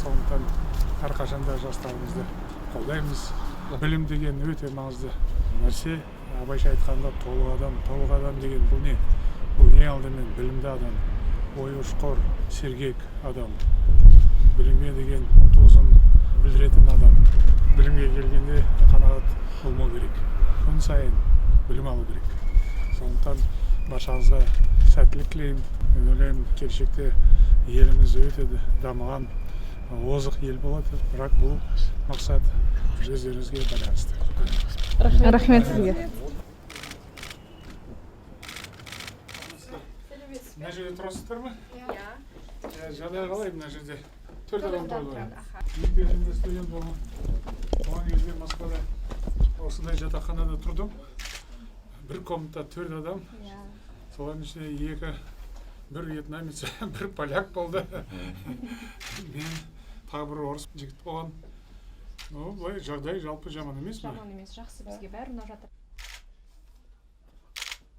Сондықтан әрқашанда жастарымызды қолдаймыз. Білім деген өте маңызды нәрсе. Абайша айтқанда толық адам деген бұл не? Бұл ең алдымен білімді адам, ойы ұшқыр, сергек адам, білімге деген ұмтылысын білдіретін адам. Білімге келгенде қанағат болмау керек. Күн сайын білім алу керек. Сондықтан баршаңызға сәттілік тілеймін. Мен ойлаймын, келешекте еліміз өте дамыған озық ел болады, бірақ бұл мақсат өздеріңізге байланысты. Рахмет сізге. Мына жерде тұрасыздар ма? Иә. Жағдай қалай мына жерде? 4 адам тұрады. Мен кезімде студент болдым. Оған кезде Москвада осындай жатақханада тұрдым. Бір комната 4 адам. Солардың ішінде бір вьетнамец, бір поляк болды. Мен тағы бір орыс жігіт болған. Былай жағдай жалпы жаман емес пе? Жаман емес, жақсы, бізге бәрі ұнап жатыр.